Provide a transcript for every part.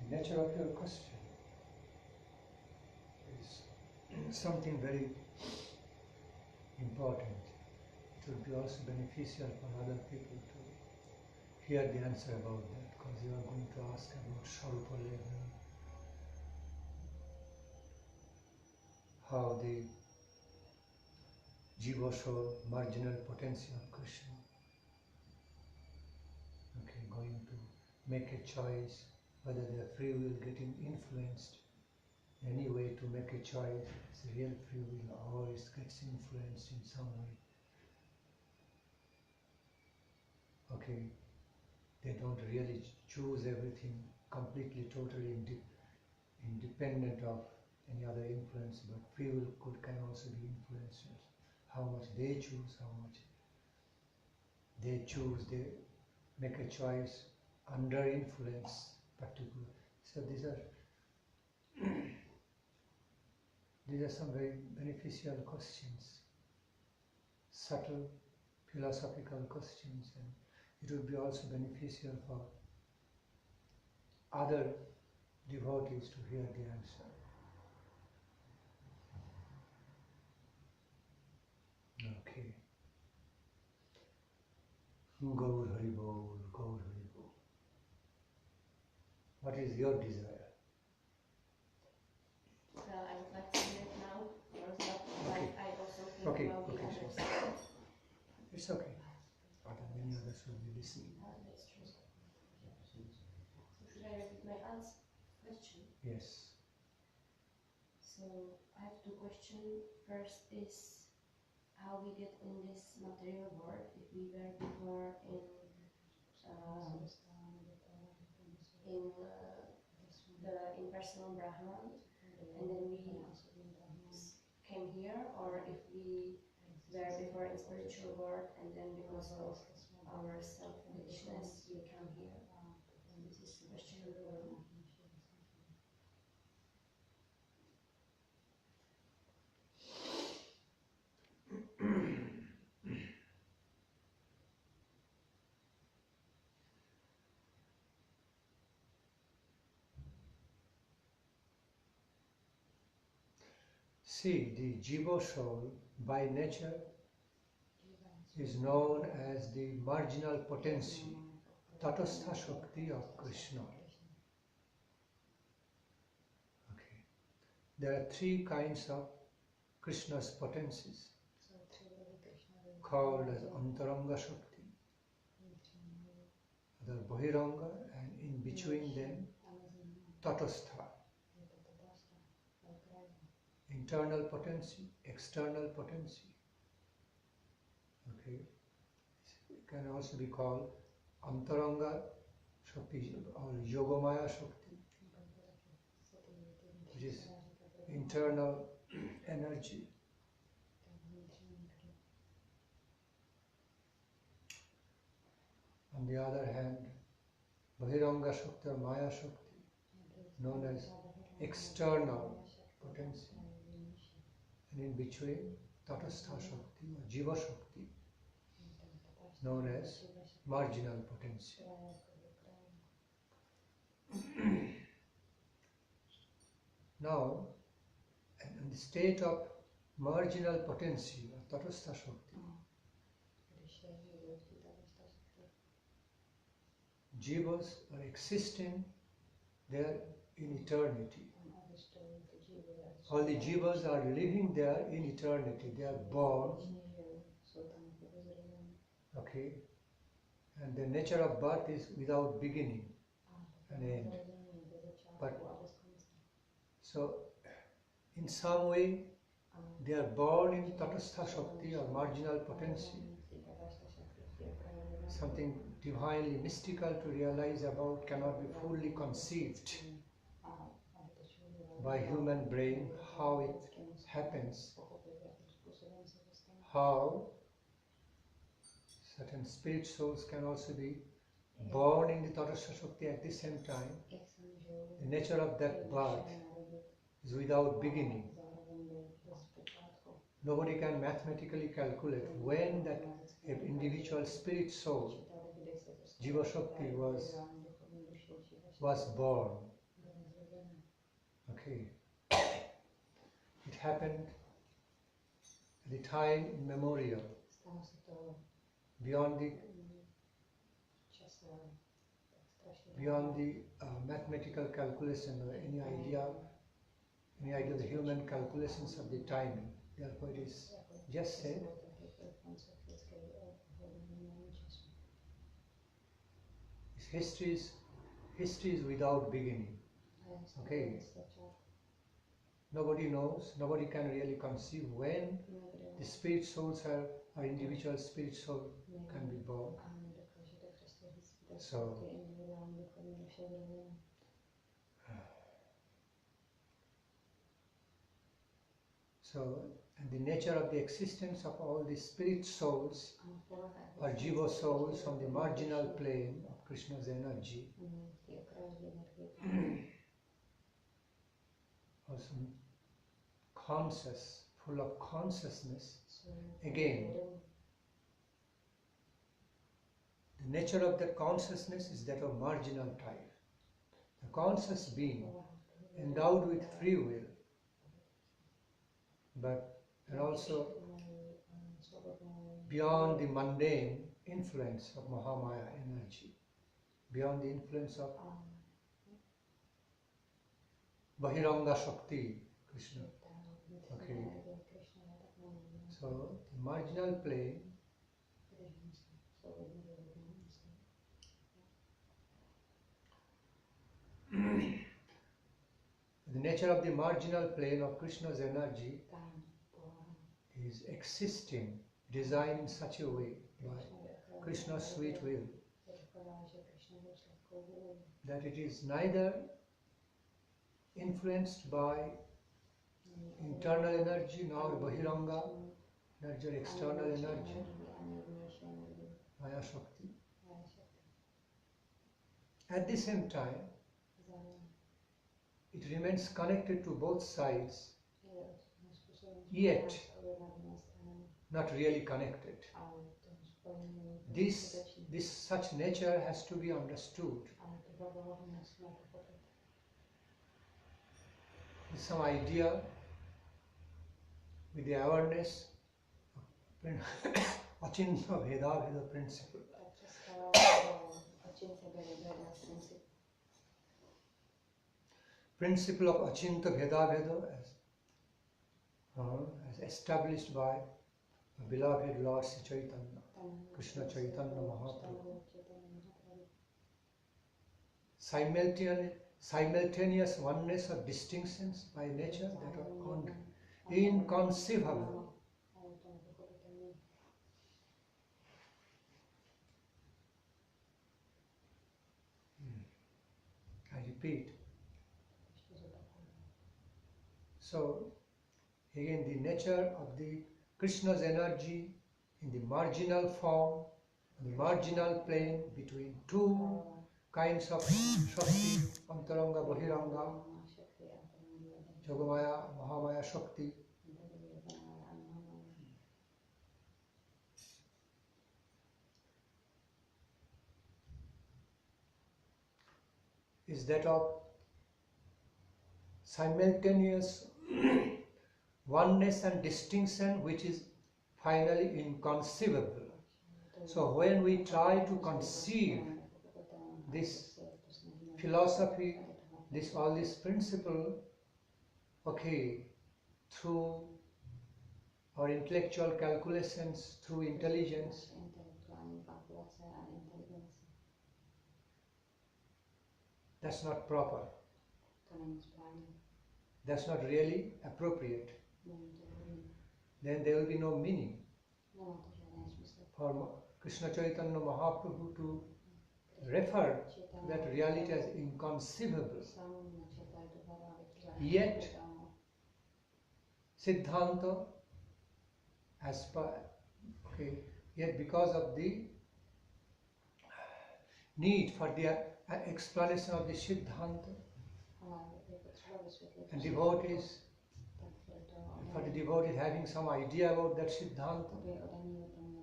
nature of your question is something very important. It would be also beneficial for other people to hear the answer about that, because you are going to ask about Swarupa level, how the jiva show marginal potential Krishna. Okay, going to make a choice whether their free will getting influenced in any way to make a choice, it's real free will, or it gets influenced in some way. Okay, they don't really choose everything completely, totally independent of any other influence, but free will can also be influenced. How much they choose, how much they choose, they make a choice under influence, particular. So these are some very beneficial questions, subtle philosophical questions, and it would be also beneficial for other devotees to hear the answer. Okay. Gaur Hari Bol, Gaur Hari Bol. What is your desire? I would like to hear it now, Okay. I also think Okay. about the others. It's okay. But many others will be listening. That's true. Should I repeat my question? Yes. So I have two questions. First is how we get in this material world. If we were before in the impersonal Brahman, and then we came here, or if we were before in spiritual world, and then because of our selfishness we come here. This is question number one. See, the jiva soul by nature is known as the marginal potency, tatastha shakti of Krishna. Okay. There are three kinds of Krishna's potencies, called as antaranga shakti, other bahiranga, and in between them tatastha. Internal potency, external potency. Okay, it can also be called antaranga shakti or yogamaya shakti, which is internal energy. On the other hand, bahiranga shakti or maya shakti, known as external potency. And in between, tatastha shakti or jiva shakti, known as marginal potency. Now, in the state of marginal potency or tatastha shakti, jivas are existing there in eternity. All the jivas are living there in eternity. They are born, okay, and the nature of birth is without beginning and end. But so, in some way, they are born in tatastha shakti or marginal potency, something divinely mystical to realize about, cannot be fully conceived by human brain, how it happens, how certain spirit souls can also be born in the tatastha shakti at the same time. The nature of that birth is without beginning. Nobody can mathematically calculate when that individual spirit soul, jiva shakti, was born. Okay. It happened at the time immemorial, beyond the mathematical calculation or any idea of the human calculations of the timing. Therefore it is just said, history is without beginning. Okay. Nobody knows, nobody can really conceive when the spirit souls or individual spirit soul can be born. So, and the nature of the existence of all the spirit souls or jiva souls on the marginal plane of Krishna's energy also conscious, full of consciousness. Again, the nature of that consciousness is that of marginal type. The conscious being endowed with free will, and also beyond the mundane influence of Mahamaya energy, beyond the influence of Bahiranga Shakti, Krishna. Okay. So, the marginal plane the nature of the marginal plane of Krishna's energy is existing, designed in such a way by Krishna's sweet will that it is neither influenced by internal energy nor Bahiranga energy or external energy, Maya Shakti. At the same time, it remains connected to both sides, yet not really connected. This such nature has to be understood. With some idea, with the awareness of Achinta Bheda Bheda principle. Principle of Achinta Bheda Bheda as established by the beloved Lord Sri Chaitanya, Krishna Chaitanya Mahaprabhu. Simultaneous oneness of distinctions by nature that are inconceivable. I repeat. So, again, the nature of the Krishna's energy in the marginal form, the marginal plane between two kinds of Shakti, Antaranga, Bahiranga, Yogamaya, Mahamaya Shakti. Is that of simultaneous oneness and distinction which is finally inconceivable. So when we try to conceive this philosophy, all this principle, okay, through our intellectual calculations, through intelligence, that's not proper. That's not really appropriate. Then there will be no meaning for Krishna Chaitanya Mahaprabhu to refer to that reality as inconceivable. Yet, Siddhanta, yet because of the need for the explanation of the Siddhanta, and devotees, for the devotees having some idea about that Siddhanta,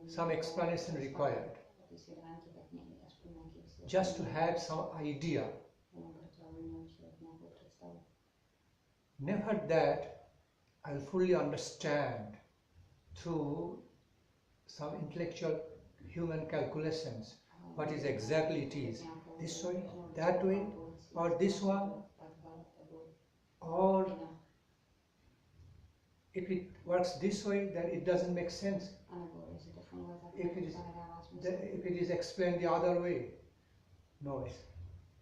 some explanation required. Just to have some idea. never that I'll fully understand through some intellectual human calculations what is exactly it is. This way, that way, or this one, or if it works this way, then it doesn't make sense. If it is explained the other way. No,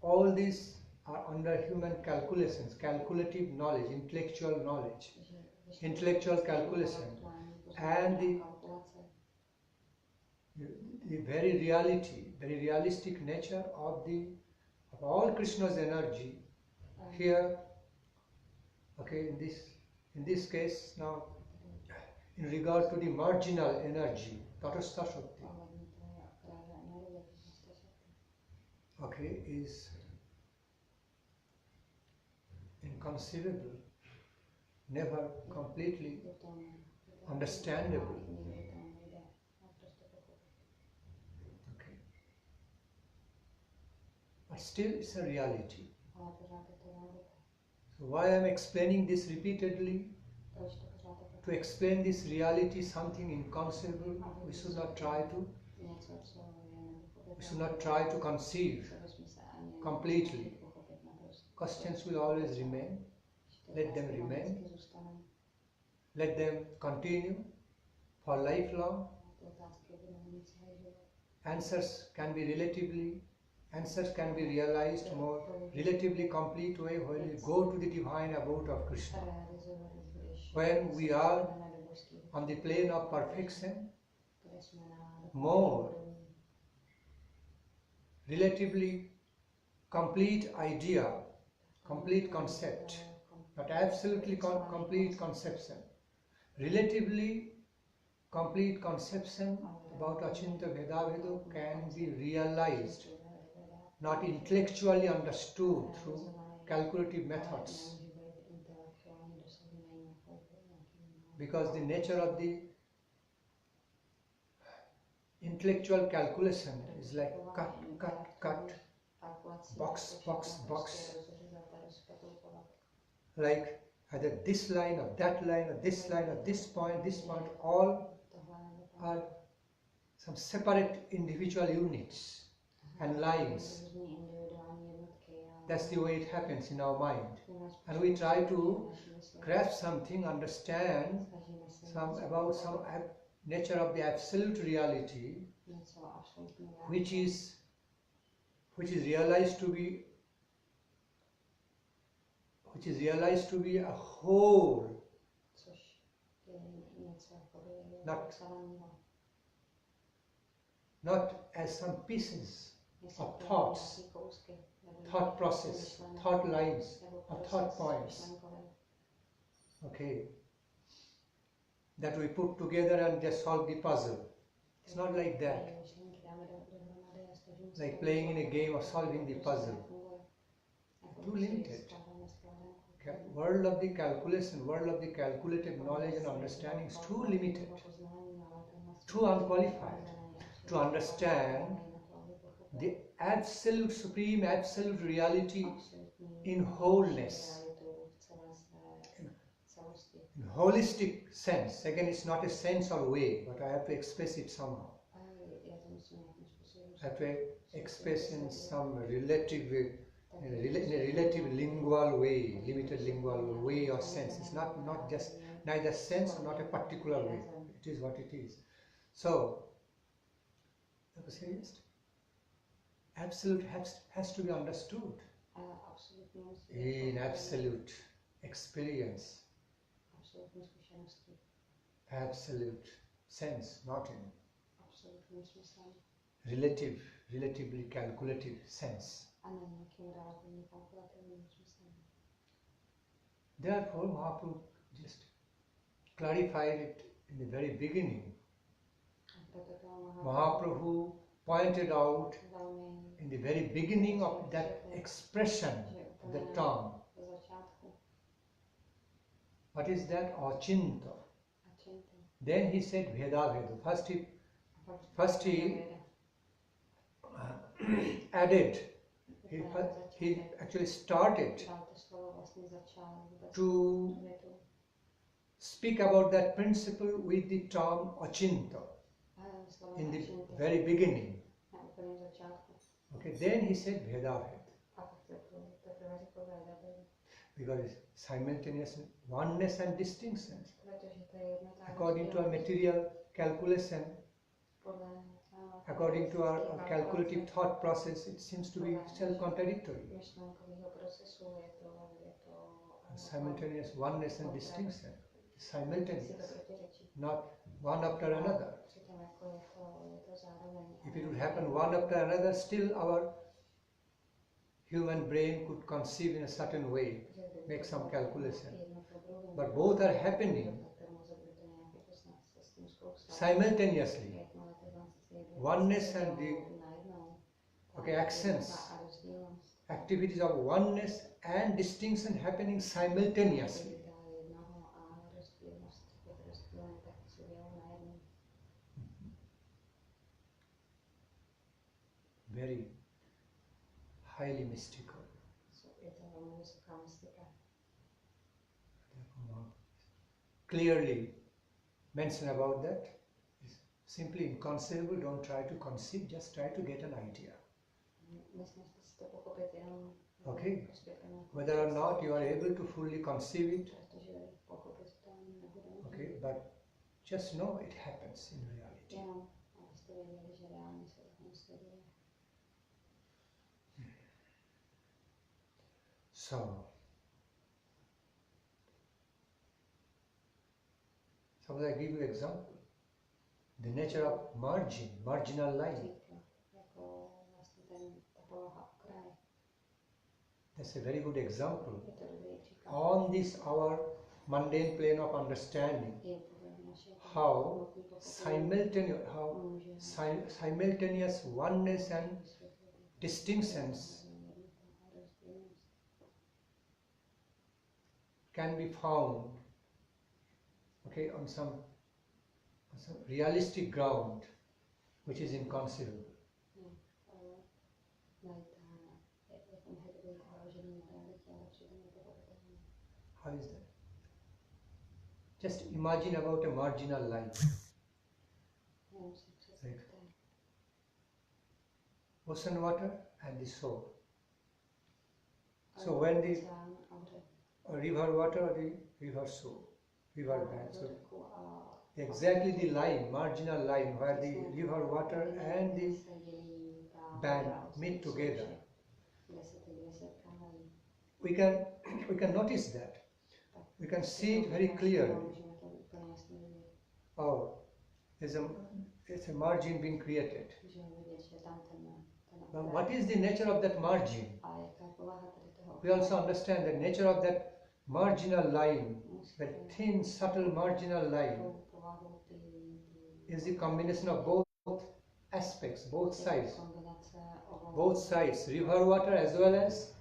all these are under human calculations, calculative knowledge, intellectual calculation, and the very realistic nature of all Krishna's energy here. Okay, in this case now, in regard to the marginal energy, tatastha shakti, okay, is inconceivable, never completely understandable. Okay. But still it's a reality. So why I am explaining this repeatedly? To explain this reality, something inconceivable, we should not try to conceive completely. Questions will always remain. Let them remain. Let them continue for lifelong. Answers can be realized more relatively complete way when we go to the divine abode of Krishna. When we are on the plane of perfection, more relatively complete idea, complete concept, not absolutely complete conception, relatively complete conception about Achinta Bheda can be realized, not intellectually understood through calculative methods. Because the nature of the intellectual calculation is like cut, box, like either this line or that line or this line or this point, all are some separate individual units and lines. That's the way it happens in our mind. And we try to grasp something, understand about some nature of the absolute reality, which is realized to be a whole, not as some pieces of thoughts, thought process, thought lines, or thought points. Okay, that we put together and just solve the puzzle. It's not like that. Like playing in a game of solving the puzzle. Too limited. Okay. World of the calculation, world of the calculated knowledge and understanding is too limited, too unqualified to understand the absolute, supreme, absolute reality in wholeness. In holistic sense. Again, it's not a sense or way, but I have to express it somehow. I have to express in some relative lingual way, limited lingual way or sense. It's not just neither sense or not a particular way. It is what it is. So, that was serious. Absolute has to be understood in absolute experience. Absolute sense, not in relatively calculative sense. Therefore, Mahaprabhu just clarified it in the very beginning. Mahaprabhu pointed out in the very beginning of that expression, the term. What is that? Achinta. Then he said Veda Vedu. First he added, he actually started to speak about that principle with the term achinta in the very beginning. Okay, then he said Bhedahed. Because it's simultaneous oneness and distinction. According to our material calculation, according to our calculative thought process, it seems to be self-contradictory. Simultaneous oneness and distinction. Simultaneous, not one after another. If it would happen one after another, still our human brain could conceive in a certain way, make some calculation. But both are happening simultaneously. Oneness and the actions, activities of oneness and distinction happening simultaneously. Very highly mystical. Clearly mention about that is simply inconceivable. Don't try to conceive, just try to get an idea. Okay? Whether or not you are able to fully conceive it, okay, but just know it happens in reality. So, suppose I give you an example. The nature of marginal line. That's a very good example. On this our mundane plane of understanding, how simultaneous oneness and distinctions can be found, okay, on some realistic ground which is inconceivable. How is that? Just imagine about a marginal line. Like ocean water and the shore. So when the river water or the river shore, river bank, so exactly the line, marginal line where the river water and the bank meet together. We can notice that. We can see it very clearly. Oh, there's a margin being created. But what is the nature of that margin? We also understand the nature of that marginal line, that thin, subtle marginal line, is the combination of both aspects, both sides, river water as well as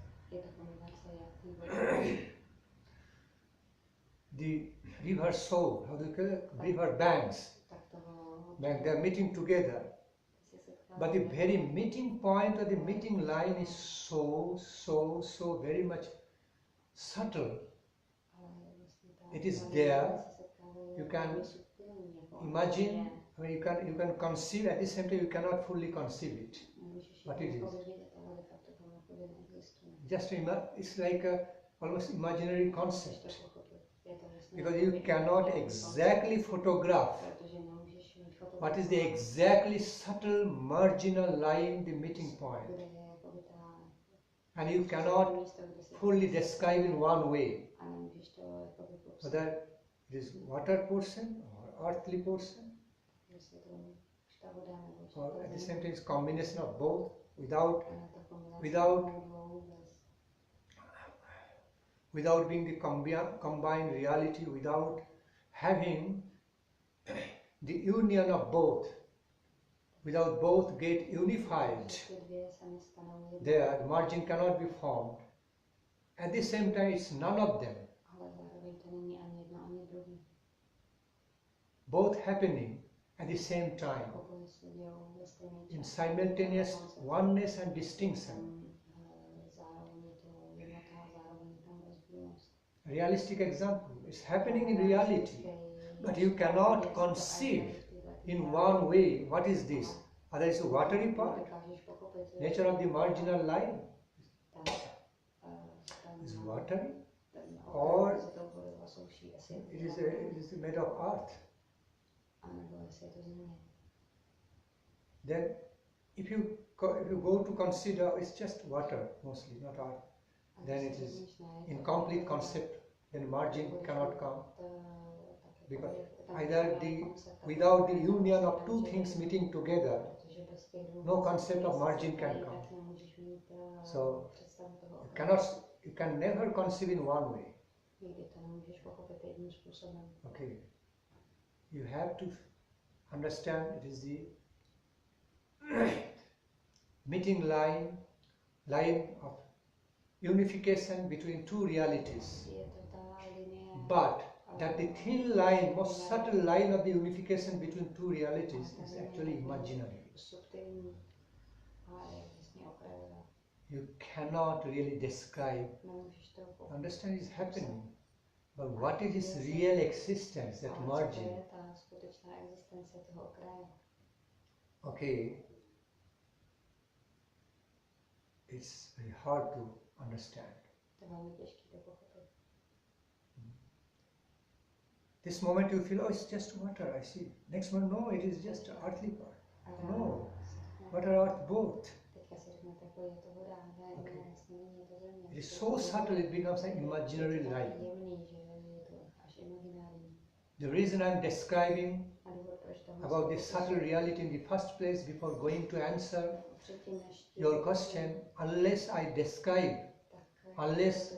the river shore, how do you call it? River banks. They are meeting together. But the very meeting point or the meeting line is so very much subtle. It is there. You can imagine, I mean, you can conceive, at the same time you cannot fully conceive it. What it is. Just it's like a almost imaginary concept. Because you cannot exactly photograph what is the exactly subtle marginal line, the meeting point. And you cannot fully describe in one way whether it is water portion or earthly portion, or at the same time it's combination of both without being the combined reality, without having the union of both, without both get unified. There, the margin cannot be formed. At the same time, it's none of them. Both happening at the same time, in simultaneous oneness and distinction. realistic example. It's happening in reality, but you cannot conceive in one way what is this. Other is a watery part. Nature of the marginal line is watery, or it is made of earth. Then if you go to consider it's just water mostly, not earth, then it is incomplete concept. Then margin cannot come, because either without the union of two things meeting together, no concept of margin can come. So you can never conceive in one way. Okay, you have to understand it is the meeting line of unification between two realities. But that the thin line, most subtle line of the unification between two realities is actually imaginary. You cannot really describe. Understand is happening. But what is its real existence, that margin? Okay, it's very hard to understand. This moment you feel, oh, it's just water, I see. Next moment, no, it is just earthly part. No, water, earth, both. Okay. It is so subtle, it becomes an imaginary line. The reason I am describing about this subtle reality in the first place, before going to answer your question, unless I describe, unless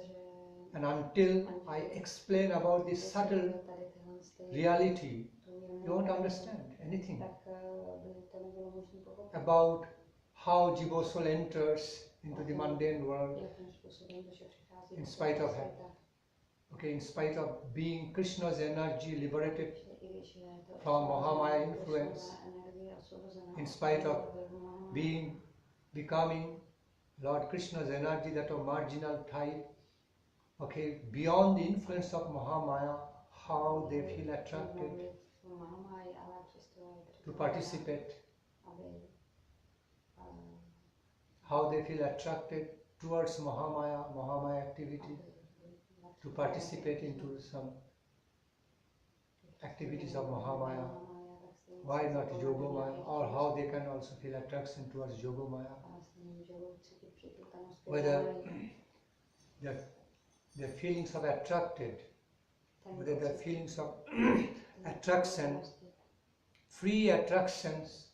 and until I explain about this subtle reality, you won't understand anything about how jiva soul enters into the mundane world in spite of being Krishna's energy liberated from Mahamaya influence, in spite of becoming Lord Krishna's energy that of marginal type, okay, beyond the influence of Mahamaya, how they feel attracted to participate, how they feel attracted towards Mahamaya activity, to participate into some activities of Mahamaya. Why not Yogomaya? Or how they can also feel attraction towards Yogomaya. Whether their feelings of attracted, whether their feelings of attraction, free attractions,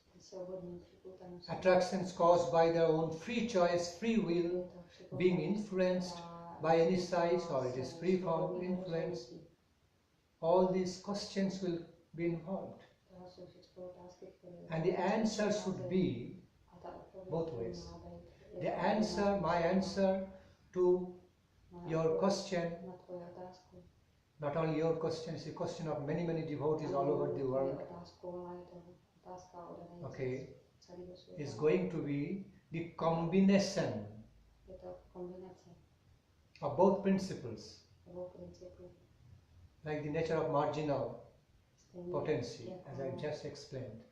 attractions caused by their own free choice, free will, being influenced by any size, or it is free from influence, all these questions will be involved. And the answer should be both ways. The answer, my answer to your question, not only your question, it's a question of many, many devotees all over the world, okay, is going to be the combination of both principles, like the nature of marginal potency, as I just explained.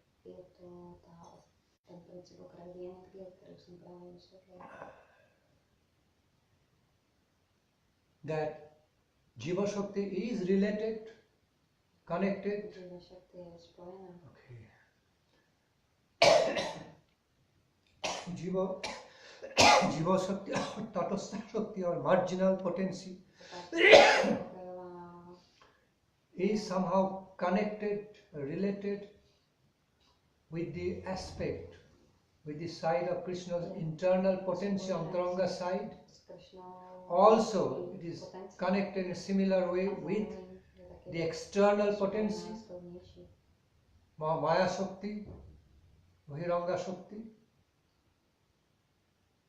That Jiva Shakti is related, connected. Okay. Jiva Shakti, Tatastha Shakti, or marginal potency is somehow connected, related with the aspect, with the side of Krishna's internal potency, Antaranga side. Also, it is connected in a similar way with the external potency, Maya Shakti, Bahiranga Shakti.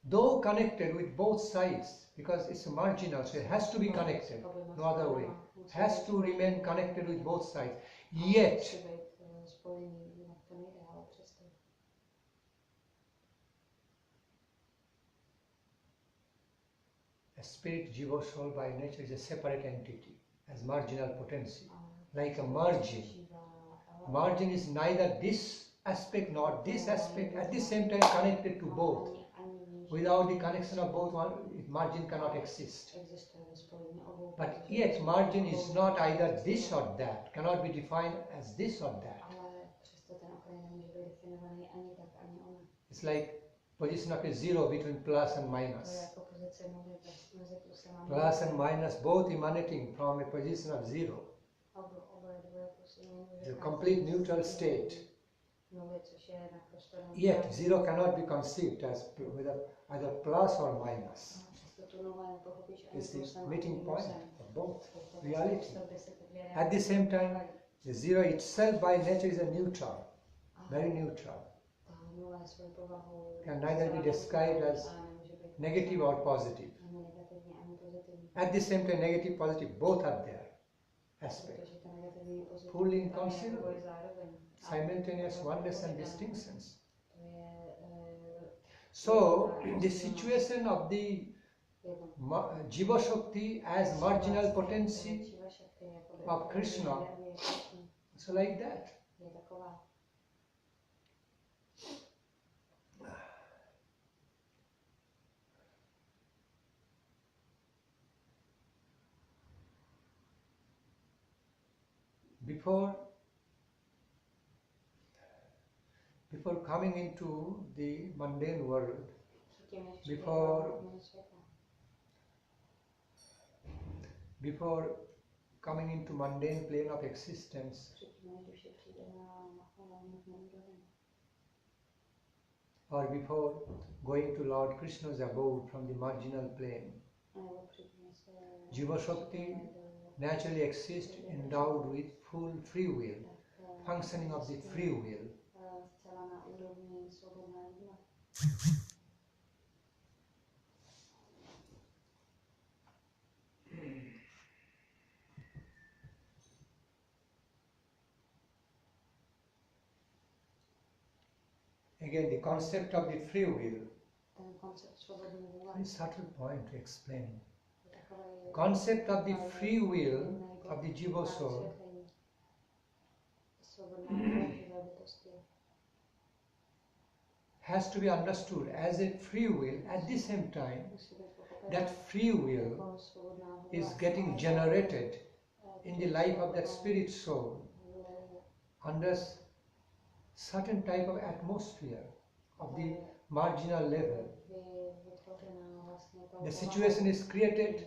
Though connected with both sides, because it's marginal, so it has to be connected, no other way. Has to remain connected with both sides. Yet, a spirit, jiva soul by nature is a separate entity, as marginal potency, like a margin. Margin is neither this aspect nor this aspect, at the same time connected to both. Without the connection of both, margin cannot exist. But yet margin is not either this or that, cannot be defined as this or that. It's like position of a zero between plus and minus. Plus and minus both emanating from a position of zero. It's a complete neutral state. Yet zero cannot be conceived as either plus or minus. It's the meeting point of both reality. At the same time, the zero itself by nature is a neutral, very neutral. Can neither be described as negative or positive. At the same time, negative, positive, both are there. Aspect. Fully inconceivable. Simultaneous oneness and distinctions. So, the situation of the Jiva Shakti as marginal potency of Krishna, so like that. Before coming into the mundane world, before coming into mundane plane of existence, or before going to Lord Krishna's abode from the marginal plane, Jiva Shakti naturally exists endowed with full free will, functioning of the free will. Again, the concept of the free will, very subtle point to explain. Concept of the free will of the Jiva soul has to be understood as a free will. At the same time, that free will is getting generated in the life of that spirit soul under certain type of atmosphere of the marginal level. The situation is created,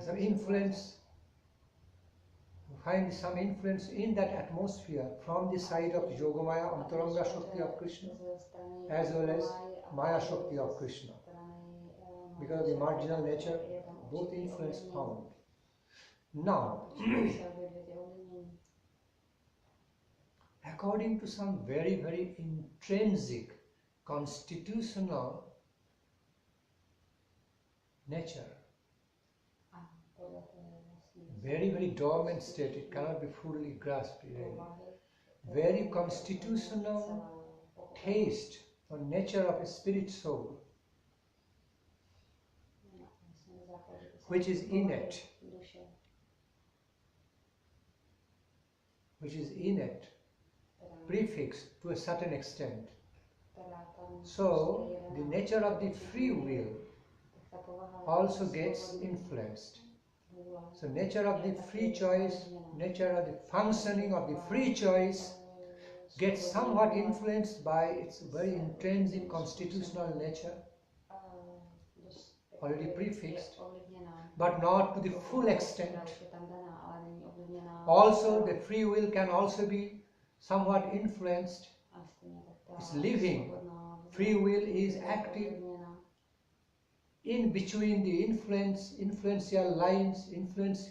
some influence, you find some influence in that atmosphere from the side of Yogamaya, Antaranga Shakti of Krishna, as well as Maya Shakti of Krishna. Because of the marginal nature, both influence found. Now, according to some very, very intrinsic, constitutional nature, very, very dormant state, it cannot be fully grasped. Very constitutional taste or nature of a spirit soul, which is innate, prefixed to a certain extent. So, the nature of the free will also gets influenced. So, nature of the free choice, nature of the functioning of the free choice gets somewhat influenced by its very intrinsic constitutional nature, already prefixed, but not to the full extent. Also, the free will can also be somewhat influenced. It's living. Free will is active in between the influential lines, influence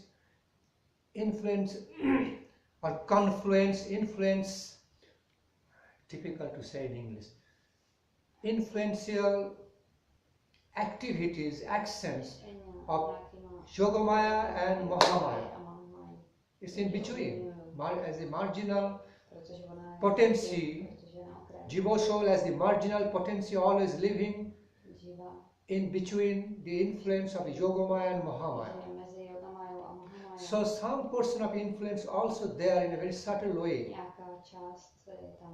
or confluence, influence, difficult to say in English, influential activities, actions of Yogamaya and Mahamaya. It's in between, as a marginal potency, Jiva soul as the marginal potency always living in between the influence of Yogamaya and Mahamaya. So some portion of influence also there in a very subtle way.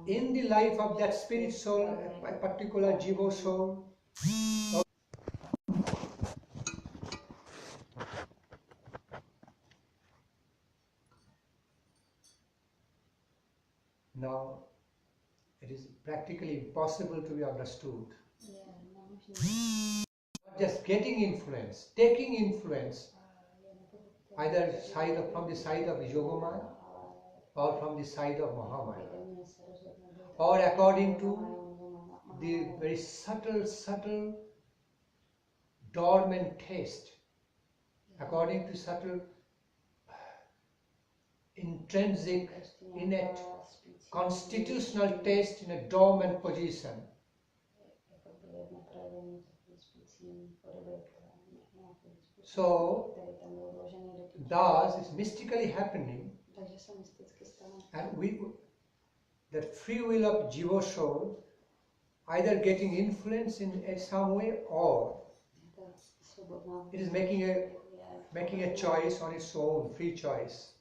In the life of that spirit soul, a particular jiva soul. Now, it is practically impossible to be understood. Not just getting influence, taking influence, either from the side of Yogamaya or from the side of Mahamaya, or according to the very subtle, dormant taste, according to subtle, intrinsic, innate, constitutional taste in a dormant position. So, thus it's mystically happening, and that free will of jiva soul either getting influence in some way, or it is making a choice on its own, free choice.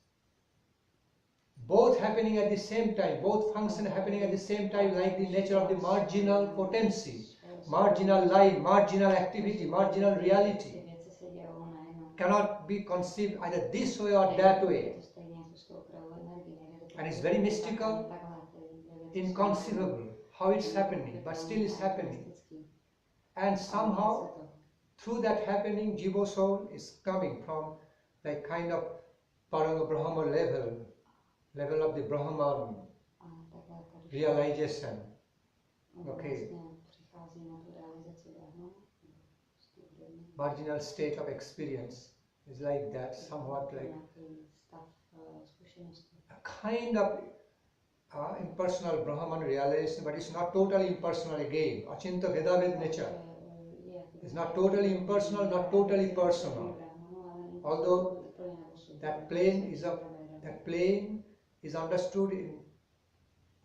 Both happening at the same time, both function happening at the same time, like the nature of the marginal potency, marginal life, marginal activity, marginal reality, cannot be conceived either this way or that way. And it's very mystical, inconceivable how it's happening, but still it's happening. And somehow, through that happening, jiva soul is coming from like kind of Paranga Brahma level of the Brahman realization. Okay. Marginal state of experience is like that, somewhat like a kind of impersonal Brahman realization, but it's not totally impersonal again. Achinta Vedaved nature. It's not totally impersonal, not totally personal. Although that plane is understood in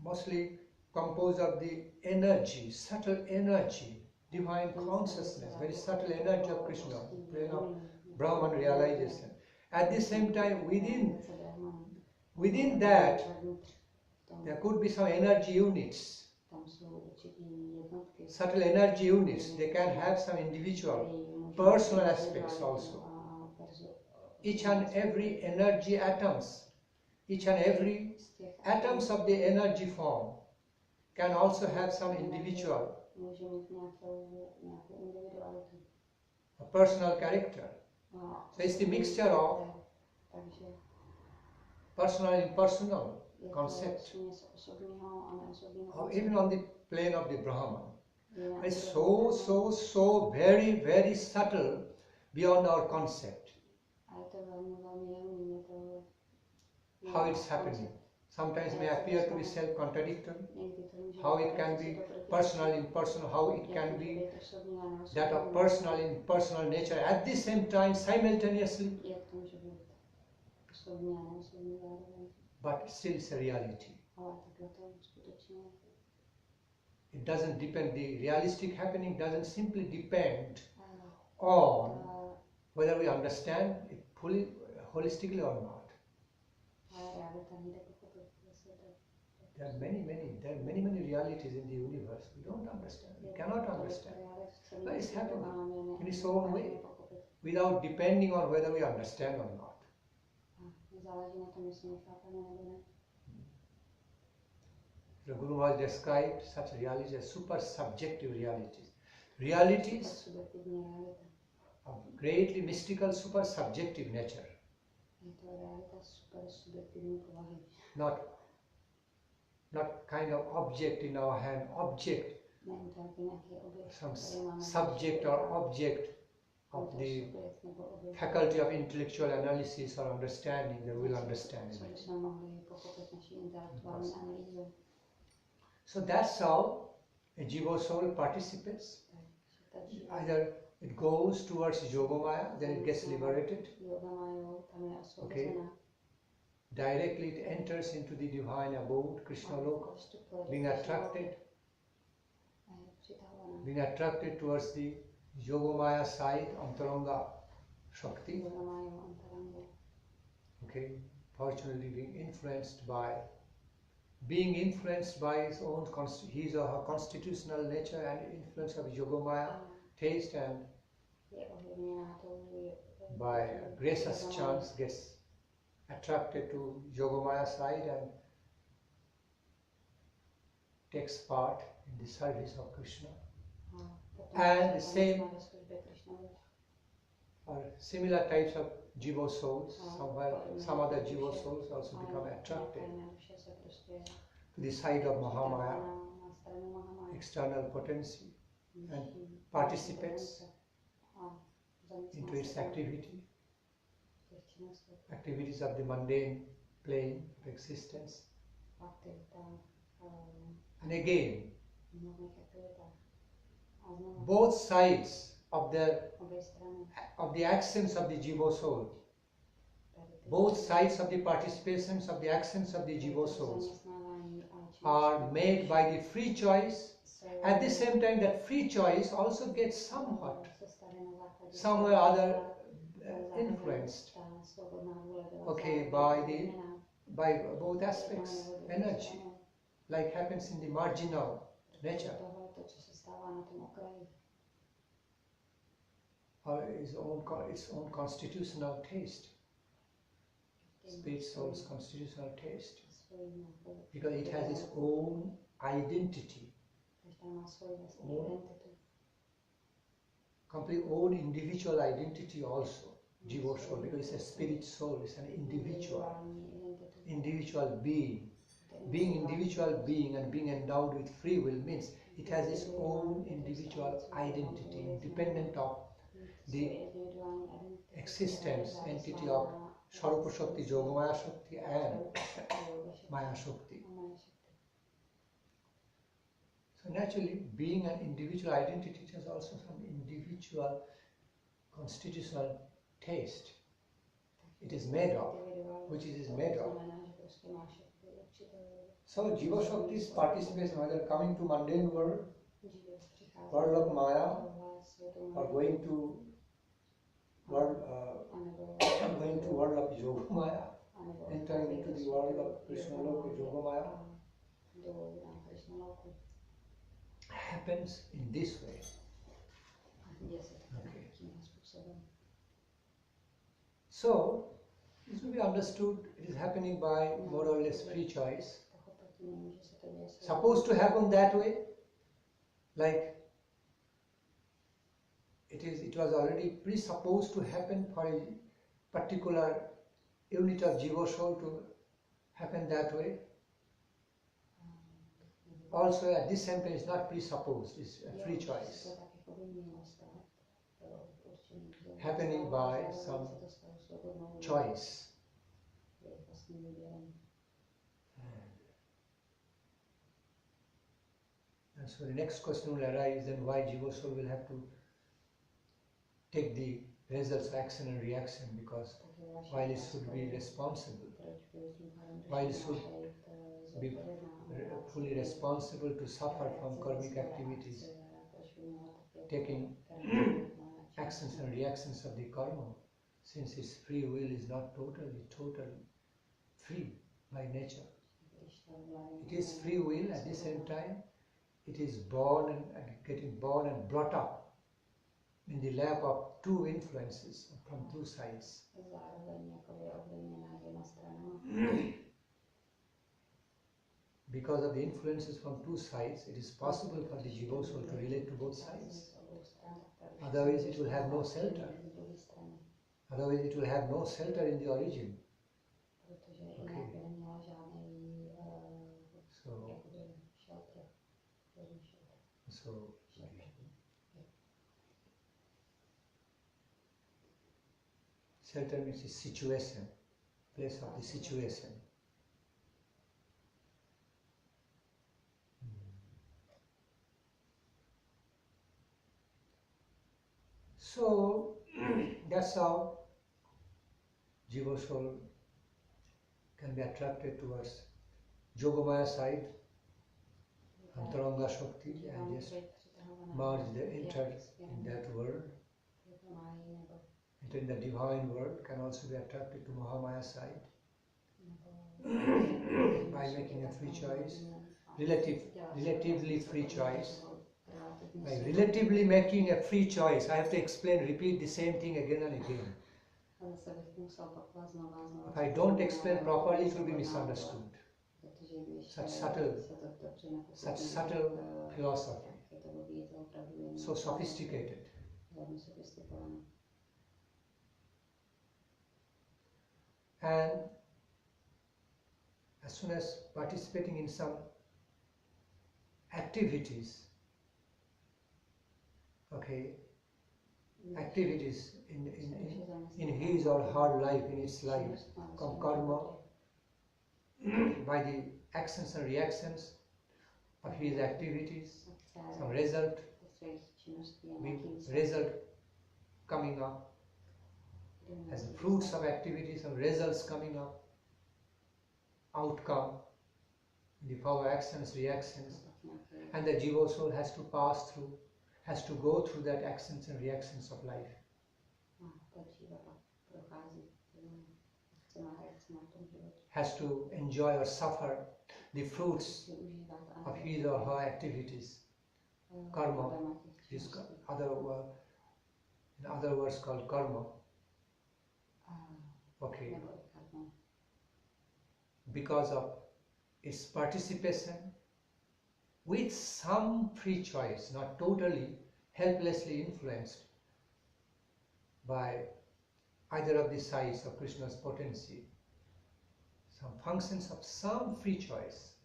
mostly composed of the energy, subtle energy, divine consciousness, very subtle energy of Krishna, plane of Brahman realization. At the same time, within that, there could be some energy units, subtle energy units. They can have some individual, personal aspects also. Each and every energy atoms, each and every atoms of the energy form can also have some individual, a personal character. So it's the mixture of personal and impersonal concept, or even on the plane of the Brahman. It's so very, very subtle beyond our concept. How it's happening. Sometimes may appear to be self-contradictory. How it can be personal, impersonal, how it can be that of personal, impersonal nature at the same time, simultaneously. But still it's a reality. It doesn't depend, the realistic happening doesn't simply depend on whether we understand it fully, holistically or not. There are many realities in the universe we don't understand, we cannot understand. But it's happening in its own way, without depending on whether we understand or not. The Guru Maharaj described such realities as super subjective realities. Realities of greatly mystical, super subjective nature. Not kind of object in our hand, object, some subject or object of the faculty of intellectual analysis or understanding, that will understand it. So that's how a jiva soul participates. Either it goes towards Yogamaya, then it gets liberated. Okay. Directly it enters into the divine abode, Krishna Loka, being attracted towards the Yogamaya side, Antaranga Shakti. Okay, fortunately being influenced by his own his or her constitutional nature and influence of Yogamaya taste, and by gracious chance gets attracted to Yogamaya side and takes part in the service of Krishna. And the same or similar types of jiva souls, some other jiva souls also become attracted to the side of Mahamaya, external potency, and participates into its activities of the mundane plane of existence. And again, both sides of the actions of the jiva soul, both sides of the participations of the actions of the jiva souls are made by the free choice. At the same time, that free choice also gets somewhere other influenced, okay, by both aspects, energy, like happens in the marginal nature, or its own constitutional taste, spirit soul's constitutional taste, because it has its own identity, complete own individual identity also, jiva soul, because it's a spirit soul, it's an individual being. Being individual being and being endowed with free will means it has its own individual identity, independent of the existence, entity of Swarupa Shakti, Yogamaya Shakti and Maya Shakti. So naturally, being an individual identity, it has also some individual constitutional taste. It is made of, which it is made of. So Jiva Shakti's participation, whether coming to mundane world of Maya, or going to world of Yogamaya, entering into the world of Krishna Loka Yogamaya, happens in this way. Okay. So, this will be understood, it is happening by more or less free choice. Supposed to happen that way, like it was already presupposed to happen for a particular unit of jiva soul to happen that way. Also at this same time it's not presupposed, it's a free choice, happening by some choice. And so the next question will arise, then why jiva soul will have to take the results of action and reaction, because while it should be responsible, while it should be fully responsible to suffer from karmic activities, taking actions and reactions of the karma, since its free will is not totally free by nature. It is free will, at the same time it is born and getting born and brought up in the lap of two influences from two sides. Because of the influences from two sides, it is possible for the jiva soul to relate to both sides. Otherwise it will have no shelter. Otherwise it will have no shelter in the origin. Okay. So shelter means a situation, place of the situation. So that's how jiva soul can be attracted towards Yogamaya side, Antaranga Shakti, and just merge, enter in that world, enter in the divine world, can also be attracted to Mahamaya side by making a free choice, relatively free choice. By relatively making a free choice, I have to repeat the same thing again and again. If I don't explain properly, it will be misunderstood. Such subtle philosophy, so sophisticated. And as soon as participating in some activities, activities in his or her life, in its life, karma, by the actions and reactions of his activities, some result coming up, as the fruits of activities, some results coming up, outcome, in the power of actions, reactions, and the jiva soul has to pass through, has to go through that actions and reactions of life. Has to enjoy or suffer the fruits of his or her activities. Karma is in other words called karma. Because of its participation with some free choice, not totally helplessly influenced by either of the sides of Krishna's potency. Some functions of some free choice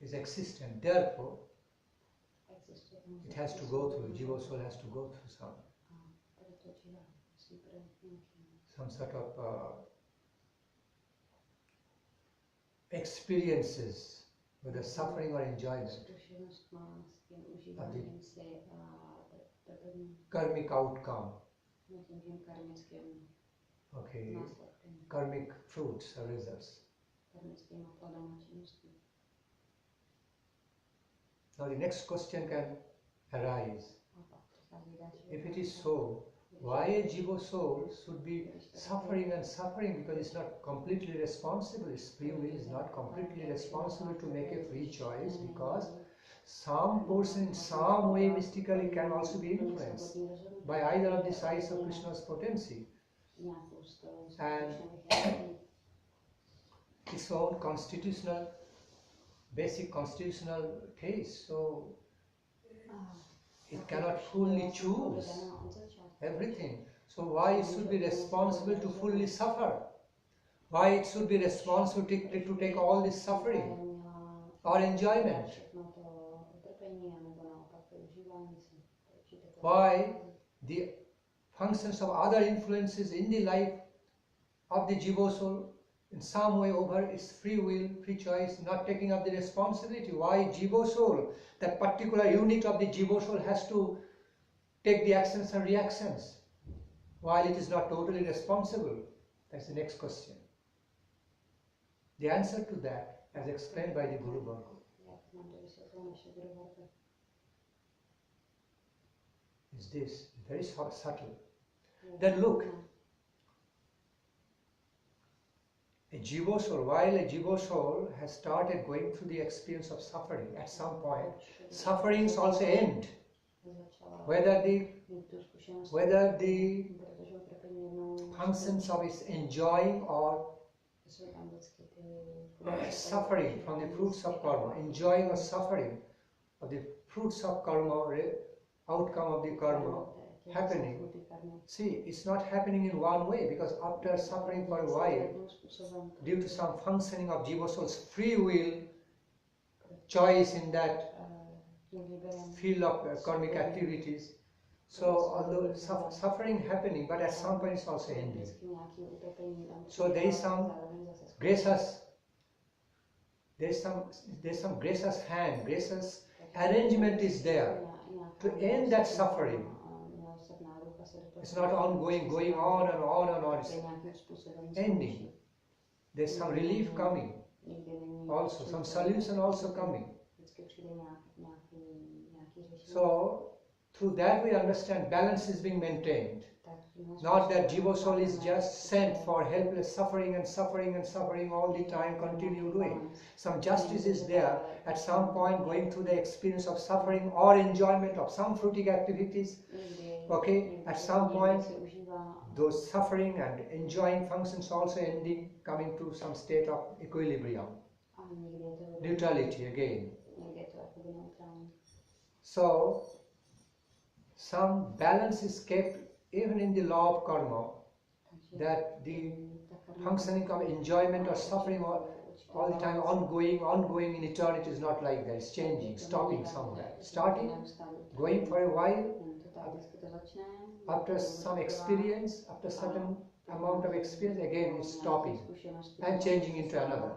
is existent. Therefore, it has to go through, jiva soul has to go through some sort of experiences, whether suffering or enjoyment, of the karmic outcome. Karmic fruits or results. Now the next question can arise. If it is so, why a jiva soul should be suffering and suffering? Because it's not completely responsible. Its free will is not completely responsible to make a free choice, because some person in some way mystically can also be influenced by either of the sides of Krishna's potency. And its own basic constitutional case. So it cannot fully choose everything. So why it should be responsible to fully suffer? Why it should be responsible to take all this suffering or enjoyment? Why the functions of other influences in the life of the jiva soul in some way over its free will, free choice, not taking up the responsibility? Why jiva soul, that particular unit of the jiva soul, has to take the actions and reactions while it is not totally responsible? That's the next question. The answer to that, as explained by the Guru Varga, is this, very subtle. Then look, a jiva soul, while a jiva soul has started going through the experience of suffering, at some point, sufferings also end. Whether the functions of its enjoying or suffering from the fruits of karma, enjoying or suffering of the fruits of karma, outcome of the karma happening. See, it's not happening in one way, because after suffering for a while, due to some functioning of jiva soul's free will, choice in that field of karmic activities, so although suffering happening, but at some point it's also ending. So there is some gracious, there's some gracious hand, gracious arrangement is there to end that suffering. It's not ongoing, going on and on and on. It's ending. There's some relief coming, also some solution also coming. So, through that we understand balance is being maintained. Not that jiva soul is just sent for helpless suffering and suffering and suffering all the time, continue doing. Some justice is there at some point going through the experience of suffering or enjoyment of some fruitic activities. Okay, at some point those suffering and enjoying functions also ending, coming to some state of equilibrium. Neutrality again. So, some balance is kept even in the law of karma, that the functioning of enjoyment or suffering all the time ongoing in eternity is not like that. It's changing, stopping somewhere. Starting, going for a while, after some experience, after certain amount of experience, again it's stopping and changing into another.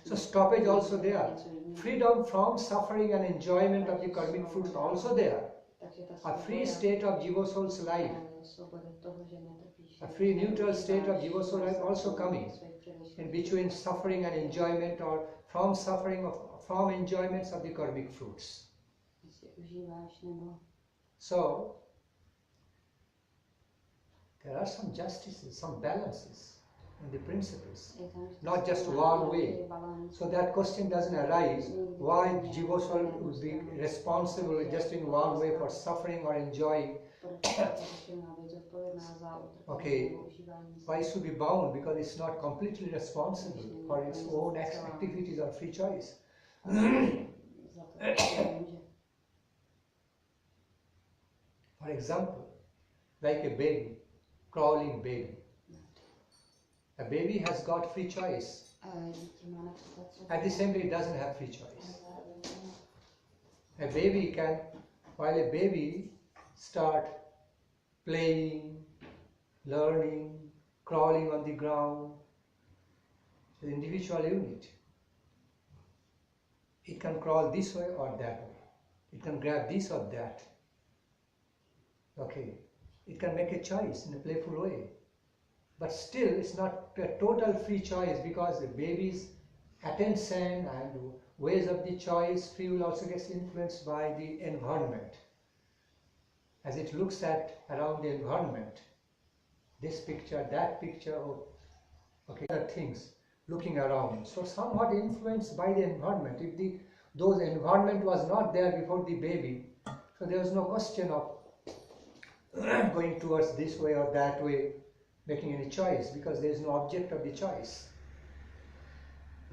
So stoppage also there. Freedom from suffering and enjoyment of the karmic fruits also there. A free state of jiva soul's life, a free neutral state of jiva soul life also coming in between suffering and enjoyment, or from suffering from enjoyments of the karmic fruits. So there are some justices, some balances in the principles, not just one way. So that question doesn't arise, why jiva soul would be responsible just in one way for suffering or enjoying. Okay, why it should be bound? Because it's not completely responsible for its own activities or free choice. For example, like a baby, crawling baby. A baby has got free choice. At the same time, it doesn't have free choice. A baby can, while a baby start playing, learning, crawling on the ground, the individual unit. It can crawl this way or that way. It can grab this or that. Okay. It can make a choice in a playful way. But still, it's not a total free choice, because the baby's attention and ways of the choice, free will also gets influenced by the environment. As it looks at around the environment, this picture, that picture, okay, other things looking around. So somewhat influenced by the environment. If those environment was not there before the baby, so there was no question of going towards this way or that way, making any choice, because there is no object of the choice.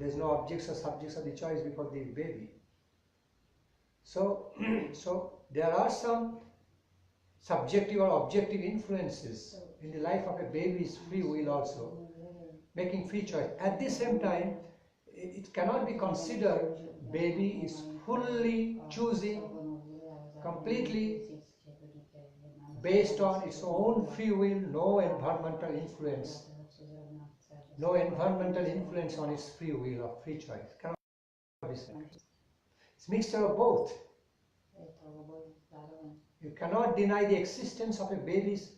There is no objects or subjects of the choice before the baby. So, there are some subjective or objective influences in the life of a baby's free will also, making free choice. At the same time, it cannot be considered baby is fully choosing completely based on its own free will, no environmental influence. No environmental influence on its free will or free choice. Cannot be said. It's a mixture of both. You cannot deny the existence of a baby's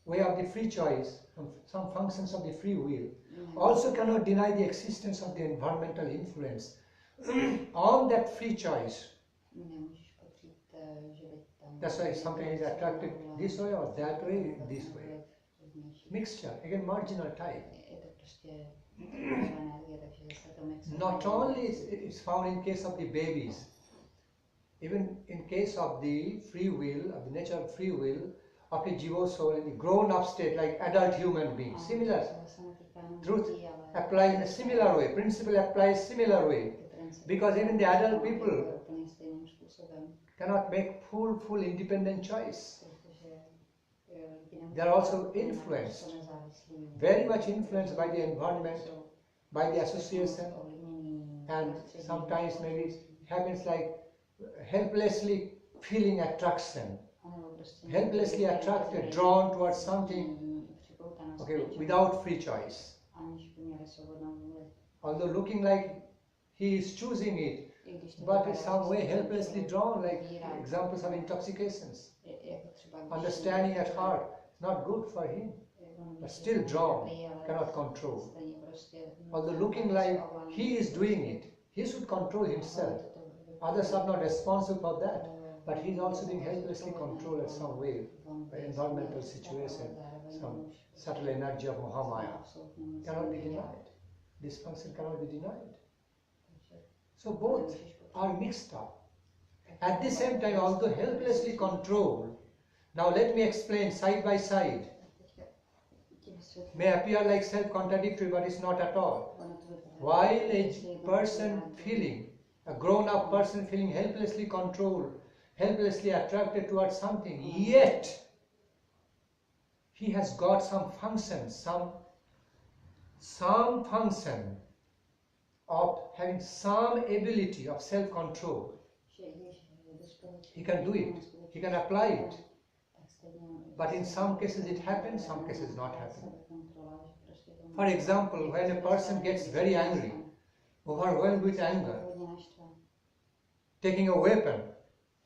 way of the free choice, some functions of the free will. Also cannot deny the existence of the environmental influence on that free choice. That's why something is attracted this way or that way, this way. Mixture, again marginal type. Not only it's found in case of the babies, even in case of the free will, of the nature of free will, of a jiva soul in the grown-up state, like adult human beings. Similar. Truth applies in a similar way. Principle applies similar way. Because even the adult people cannot make full independent choice. They are also influenced, very much influenced by the environment, by the association, and sometimes maybe it happens like helplessly feeling attraction, helplessly attracted, drawn towards something, okay, without free choice. Although looking like he is choosing it, but in some way helplessly drawn, like examples of intoxications. Understanding at heart, not good for him, but still drawn, cannot control. Although looking like he is doing it, he should control himself. others are not responsible for that, but he is also being helplessly controlled in some way by environmental situation, some subtle energy of Mahamaya. Cannot be denied. This function cannot be denied. So both are mixed up. At the same time, although helplessly controlled, now let me explain side by side. May appear like self-contradictory, but it's not at all. While a person feeling, a grown-up person feeling helplessly controlled, helplessly attracted towards something, yet he has got some function, some function of having some ability of self-control. He can do it, he can apply it. But in some cases it happens, some cases not happen. For example, when a person gets very angry, overwhelmed with anger, taking a weapon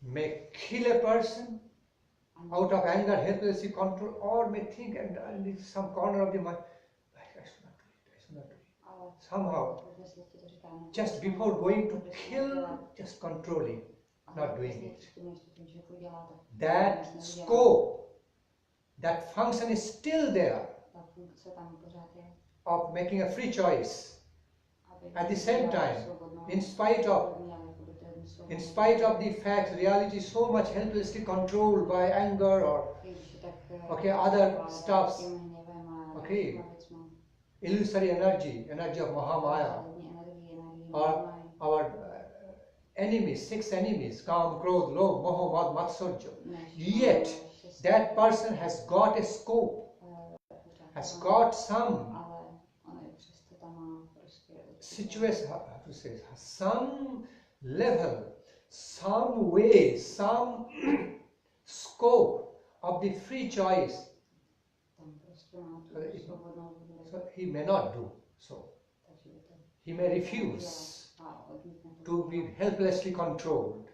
may kill a person out of anger, helplessly control, or may think and in some corner of the mind, I should not do it, I should not do it. Somehow, just before going to kill, just controlling, not doing it. That scope, that function is still there of making a free choice. At the same time, in spite of the fact, reality is so much helplessly controlled by anger or other stuffs, illusory energy of Mahamaya, or our enemies, 6 enemies, Kam, Krodh, Lobh, Moh, Mad, Matsarya. Yet, that person has got a scope, has got some situation, how to say, some level, some way, some scope of the free choice. So he may not do so. He may refuse to be helplessly controlled.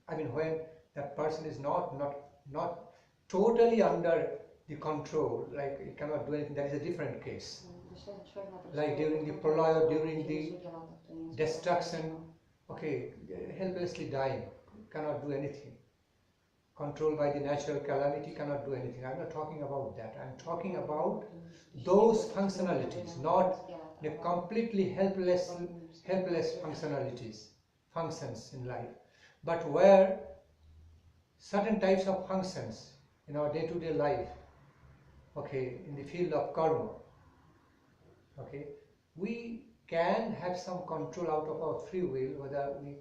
I mean, when that person is not totally under the control, like he cannot do anything, that is a different case. Like during the pralaya, during the destruction, helplessly dying, cannot do anything. Controlled by the natural calamity, cannot do anything. I'm not talking about that. I'm talking about those functionalities, not the completely helpless functions in life, but where certain types of functions in our day-to-day life, in the field of karma, we can have some control out of our free will, whether we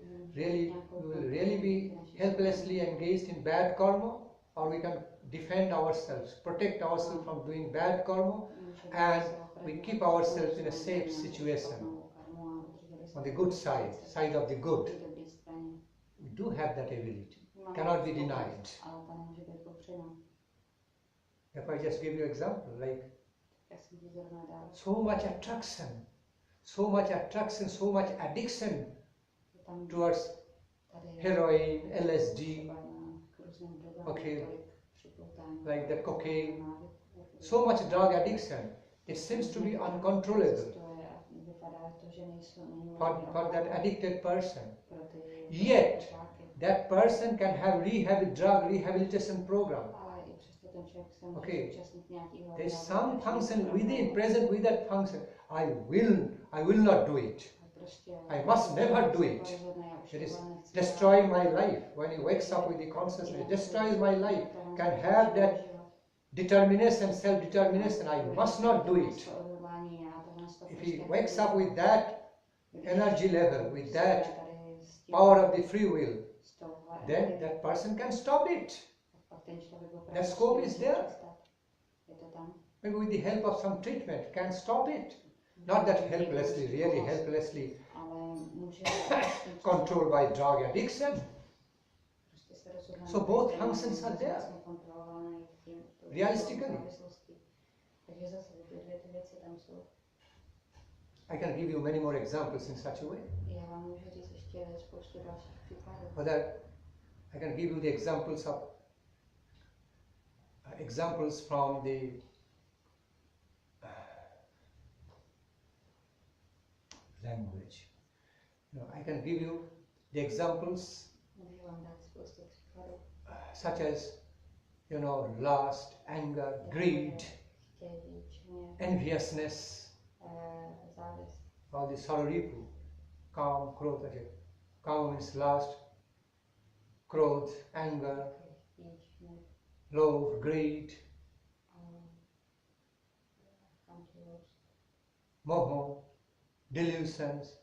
will really be helplessly engaged in bad karma, or we can defend ourselves, protect ourselves from doing bad karma, and we keep ourselves in a safe situation, on the good side of the good. We do have that ability, cannot be denied. If I just give you an example, like so much attraction, so much addiction towards heroin, LSD, like that cocaine, so much drug addiction, it seems to be uncontrollable for that addicted person. Yet, that person can have drug rehabilitation program. There is some function present with that function. I will not do it. I must never do it. It is destroying my life. When he wakes up with the consciousness, destroys my life, can have that determination, self-determination, I must not do it. If he wakes up with that energy level, with that power of the free will, then that person can stop it. That scope is there. Maybe with the help of some treatment, can stop it. Not that helplessly, really helplessly controlled by drug addiction. So both functions are there, realistically. I can give you many more examples in such a way. Whether I can give you the examples from the language. I can give you the examples such as, lust, anger, greed, enviousness, all the sararipu, kam, krodha. Kam means lust, krodh, anger, love, greed, moho, delusions,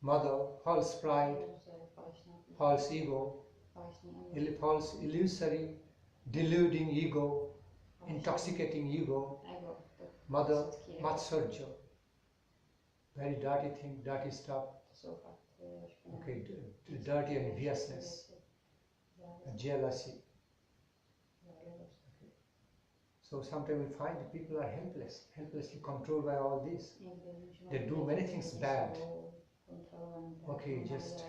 mother, false pride, false ego, false illusory, deluding ego, intoxicating ego, mother, matsarja, very dirty thing, dirty stuff, okay, dirty enviousness, jealousy. Okay. So sometimes we find that people are helplessly controlled by all this. They do many things bad. Okay, just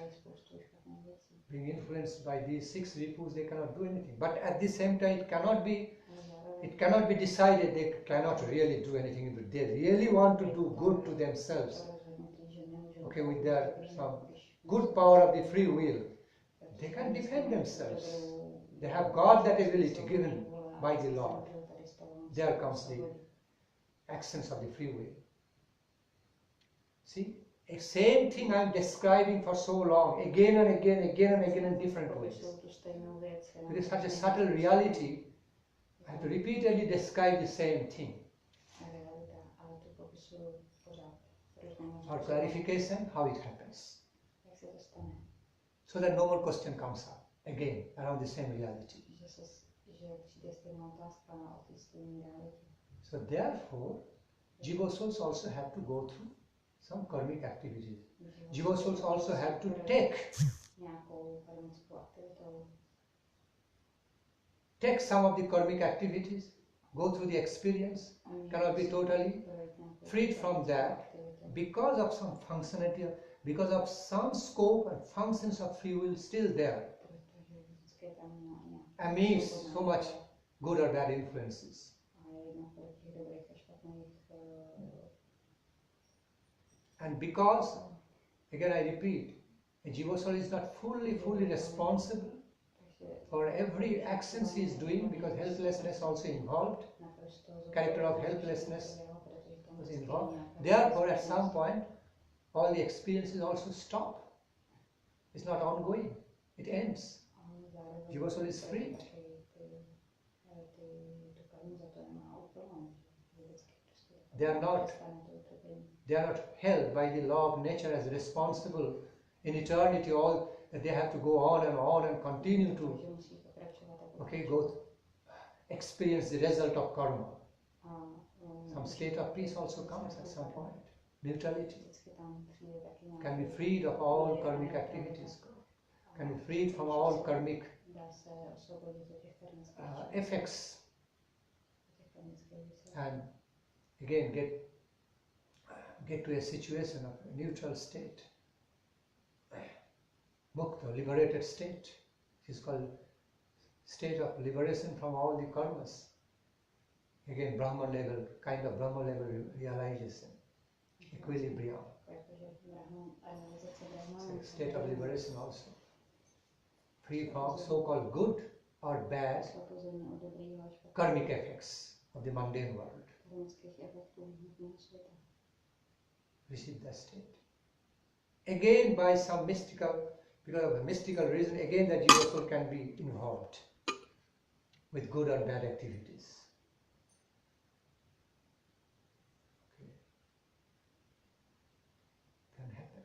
being influenced by these 6 ripus, they cannot do anything. But at the same time, it cannot be decided they cannot really do anything. But they really want to do good to themselves. Okay, with their some good power of the free will, they can defend themselves. They have got that ability given by the Lord. There comes the actions of the free will. See? The same thing I am describing for so long, again and again in different ways. It is such a subtle reality, I have to repeatedly describe the same thing. For clarification, how it happens. So that no more question comes up, again, around the same reality. So therefore, jiva souls also have to go through some karmic activities. Jiva souls also have to take some of the karmic activities, go through the experience, cannot be totally freed from that because of some functionality, because of some scope and functions of free will still there amidst so much good or bad influences. And because, again I repeat, a jiva soul is not fully responsible for every action he is doing, because helplessness also involved, character of helplessness was involved. Therefore, at some point, all the experiences also stop. It's not ongoing. It ends. Jiva soul is freed. They are not held by the law of nature as responsible in eternity. All that they have to go on and continue to experience the result of karma. Some state of peace also comes at some point. Neutrality. Can be freed of all karmic activities. Can be freed from all karmic effects. And again get to a situation of a neutral state. Mukta, liberated state. It is called state of liberation from all the karmas. Again, Brahman level, kind of Brahman level realization, equilibrium. So state of liberation also. Free from so-called good or bad karmic effects of the mundane world. Receive that state. Again, by some because of a mystical reason, again that jiva soul can be involved with good or bad activities. Okay. Can happen.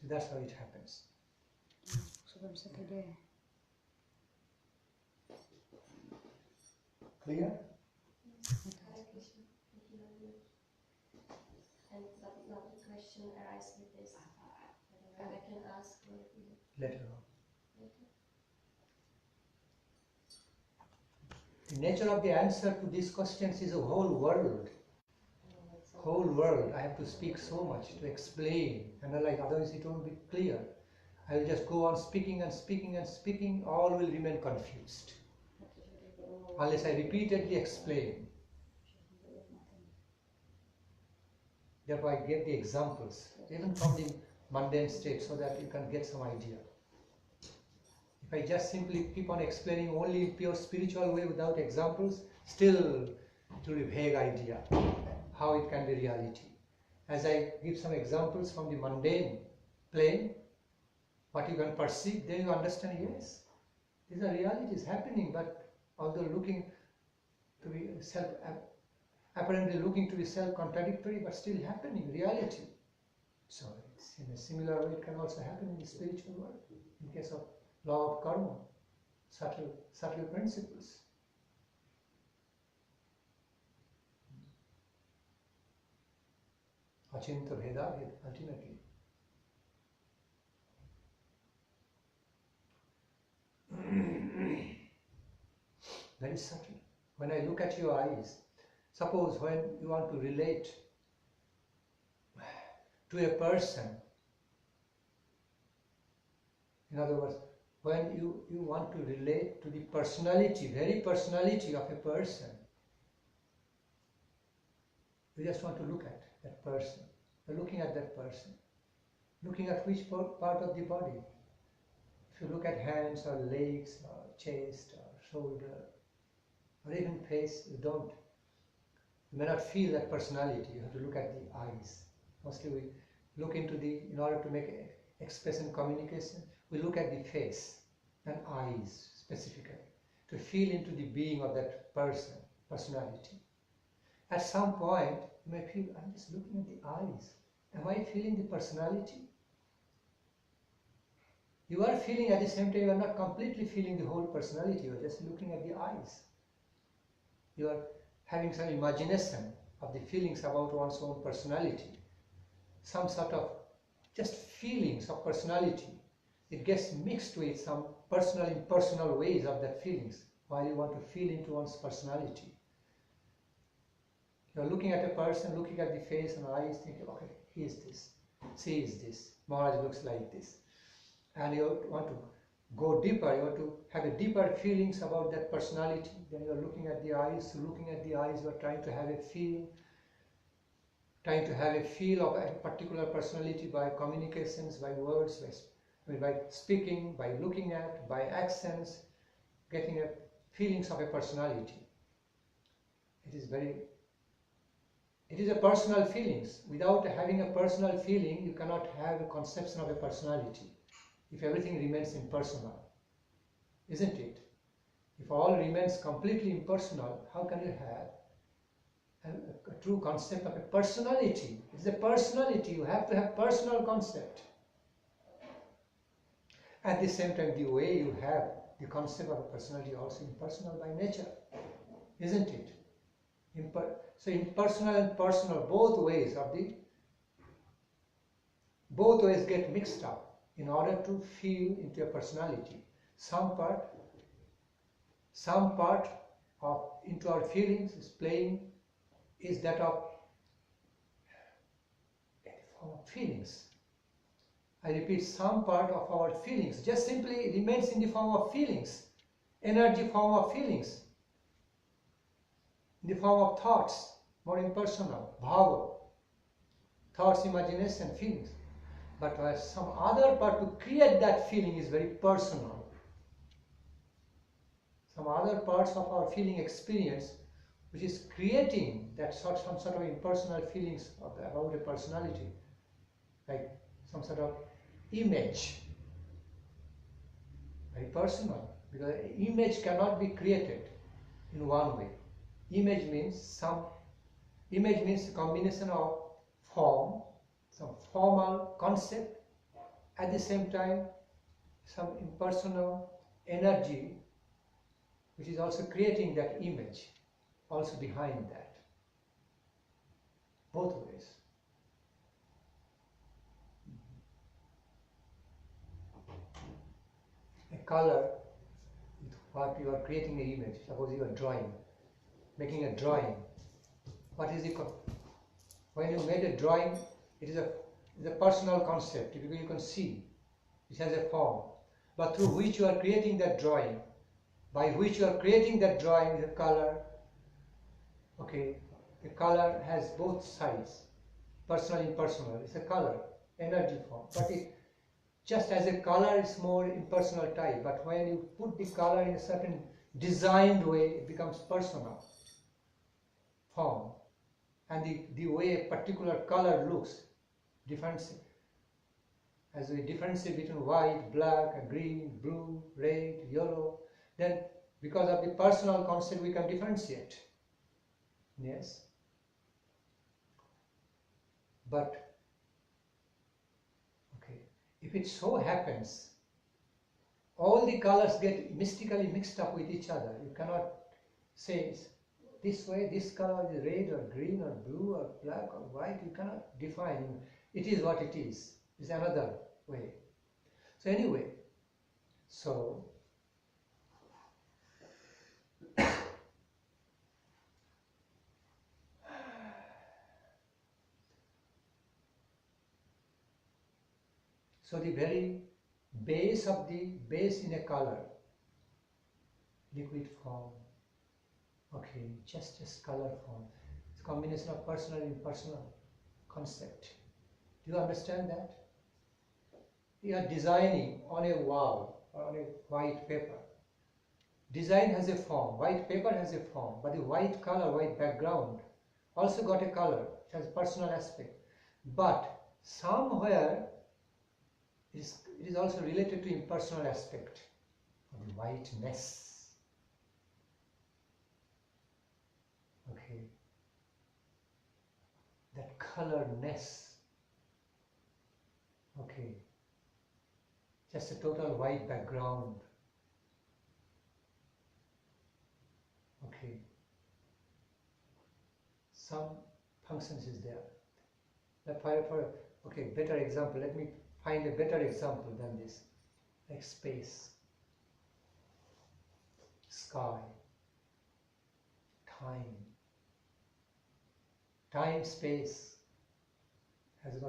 So that's how it happens. Clear? And another question arises with this. I can ask Later on. The nature of the answer to these questions is a whole world. Whole world. I have to speak so much to explain, analyze, otherwise it won't be clear. I will just go on speaking and speaking and speaking, all will remain confused. unless I repeatedly explain. Therefore I give the examples, even from the mundane state, so that you can get some idea. If I just simply keep on explaining only in pure spiritual way without examples, still it will be a vague idea how it can be reality. As I give some examples from the mundane plane, what you can perceive, then you understand, yes, these are realities happening, but although looking to be apparently looking to be self-contradictory, but still happening, reality. So it's in a similar way it can also happen in the spiritual world, in case of law of karma, subtle principles. Achinta Bheda, ultimately. Very subtle. When I look at your eyes, suppose when you want to relate to a person, in other words, when you want to relate to the personality, very personality of a person, you just want to look at that person. You're looking at that person. Looking at which part of the body? If you look at hands or legs or chest or shoulder or even face, you may not feel that personality. You have to look at the eyes. Mostly we look into in order to make expression communication, we look at the face and eyes specifically to feel into the being of that personality. At some point, you may feel, I'm just looking at the eyes. Am I feeling the personality? You are feeling at the same time, you are not completely feeling the whole personality, you are just looking at the eyes. You are having some imagination of the feelings about one's own personality. Some sort of just feelings of personality. It gets mixed with some personal, impersonal ways of that feelings while you want to feel into one's personality. You are looking at a person, looking at the face and eyes, thinking, okay, he is this, she is this, Maharaj looks like this. And you want to go deeper, you want to have a deeper feelings about that personality. Then you are looking at the eyes, you are trying to have a feel of a particular personality by communications, by words, by speaking, by looking at, by accents, getting a feelings of a personality. It is a personal feelings. Without having a personal feeling, you cannot have a conception of a personality. If everything remains impersonal, isn't it? If all remains completely impersonal, how can you have a true concept of a personality? It's a personality. You have to have personal concept. At the same time, the way you have the concept of a personality also impersonal by nature, isn't it? So impersonal and personal, both ways get mixed up in order to feel into a personality. Some part of into our feelings is that of feelings. I repeat, some part of our feelings just simply remains in the form of feelings, energy form of feelings, in the form of thoughts, more impersonal, bhava, thoughts, imagination, feelings. But some other part to create that feeling is very personal. Some other parts of our feeling experience which is creating some sort of impersonal feelings about a personality, like some sort of image, very personal, because image cannot be created in one way. Image means a combination of form, some formal concept, at the same time some impersonal energy which is also creating that image, also behind that. Both ways. A color, what you are creating an image. Suppose you are making a drawing. What is it? When you made a drawing, it is a personal concept, because you can see it has a form, but through which you are creating that drawing, by which you are creating that drawing, the color. Okay, the color has both sides, personal, impersonal. It's a color, energy form. But it, just as a color is more impersonal type, but when you put the color in a certain designed way, it becomes personal form. And the way a particular color looks, as we differentiate between white, black, green, blue, red, yellow, then because of the personal concept we can differentiate. Yes? But, okay, if it so happens, all the colors get mystically mixed up with each other. You cannot say this way, this color is red or green or blue or black or white. You cannot define. It is what it is. It's another way. So anyway, so the very base in a color, liquid form, okay, just color form. It's a combination of personal and impersonal concept. Do you understand that? You are designing on a wall or on a white paper. Design has a form, white paper has a form, but the white color, white background also got a color. It has a personal aspect. But somewhere it is also related to impersonal aspect of the whiteness. Okay. That colorness. Okay. Just a total white background. Okay. Some functions is there. Okay, better example. Let me find a better example than this. Like space, sky, time. Time, space have